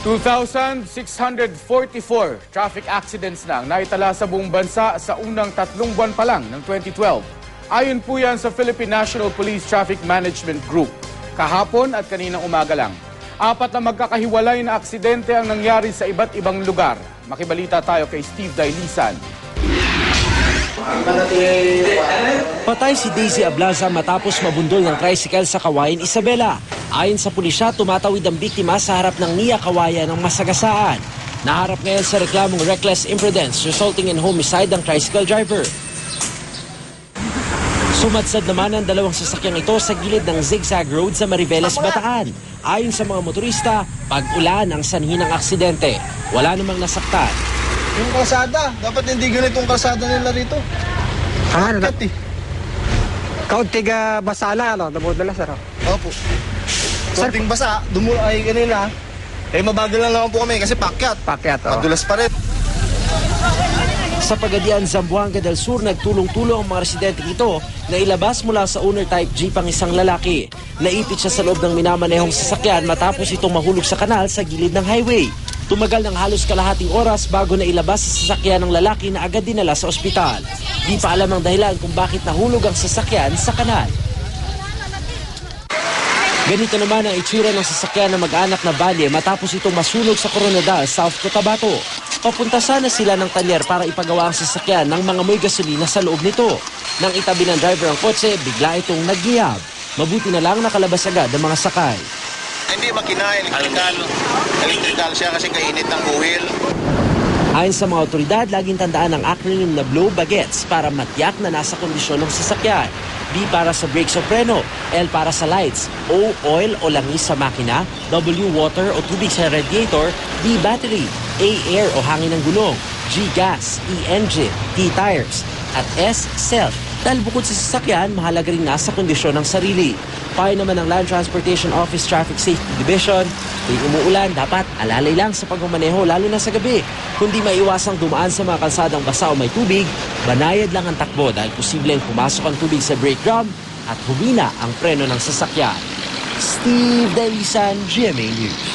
2,644 traffic accidents na ang naitala sa buong bansa sa unang 3 buwan pa lang ng 2012. Ayon po yan sa Philippine National Police Traffic Management Group. Kahapon at kaninang umaga lang, 4 na magkakahiwalay na aksidente ang nangyari sa iba't ibang lugar. Makibalita tayo kay Steve Dailisan. Patay si Daisy Ablaza matapos mabundol ng tricycle sa Kawayan, Isabela. Ayon sa pulisya, tumatawid ang biktima sa harap ng Nia Kawayan ng masagasaan. Naharap ngayon sa reklamong reckless imprudence resulting in homicide ang tricycle driver. Sumadsad naman ang 2 sasakyang ito sa gilid ng zigzag road sa Mariveles, Bataan. Ayon sa mga motorista, pag-ulan ang sanhi ng aksidente. Wala namang nasaktan. Yung kalsada, dapat hindi ganitong kalsada nila rito. Kat eh. Kaunting basala, ano? Namudalas, ano? Opo. Kaunting basa, ay kanina. Mabagal lang naman po kami kasi pakyat. Pakyat, oh. Madulas pa rin. Sa Pagadian, Zamboanga del Sur, nagtulong-tulong ang mga residente ito na ilabas mula sa owner-type jeep ang isang lalaki. Naipit siya sa loob ng minamanehong sasakyan matapos itong mahulog sa kanal sa gilid ng highway. Tumagal ng halos kalahating oras bago na ilabas sa sasakyan ng lalaki na agad dinala sa ospital. Di pa alam ang dahilan kung bakit nahulog ang sasakyan sa kanal. Ganito naman ang itsura ng sasakyan ng mag-anak na Valle matapos itong masunog sa Coronadal, South Cotabato. Papunta sana sila ng talyer para ipagawa ang sasakyan ng mga may gasolina sa loob nito. Nang itabi ng driver ang kotse, bigla itong nagyab. Mabuti na lang nakalabas agad ang mga sakay. Hindi makina, electrical. Electrical siya kasi kainit ng buhil. Ayon sa mga otoridad, laging tandaan ang acronym na blow bagets para matiyak na nasa kondisyon ng sasakyan. B para sa brakes o preno, L para sa lights, O oil o langis sa makina, W water o tubig sa radiator, D battery, A air o hangin ng gulong, G gas, E engine, T tires, at S self. Dahil bukod sa sasakyan, mahalaga rin nasa kondisyon ng sarili. Payo naman ng Land Transportation Office Traffic Safety Division, tuwing umuulan, dapat alalay lang sa pagmamaneho lalo na sa gabi. Kundi maiwasang dumaan sa mga kalsadang basa o may tubig, banayad lang ang takbo dahil posibleng pumasok ang tubig sa brake drum at humina ang preno ng sasakyan. Steve Dailisan, GMA News.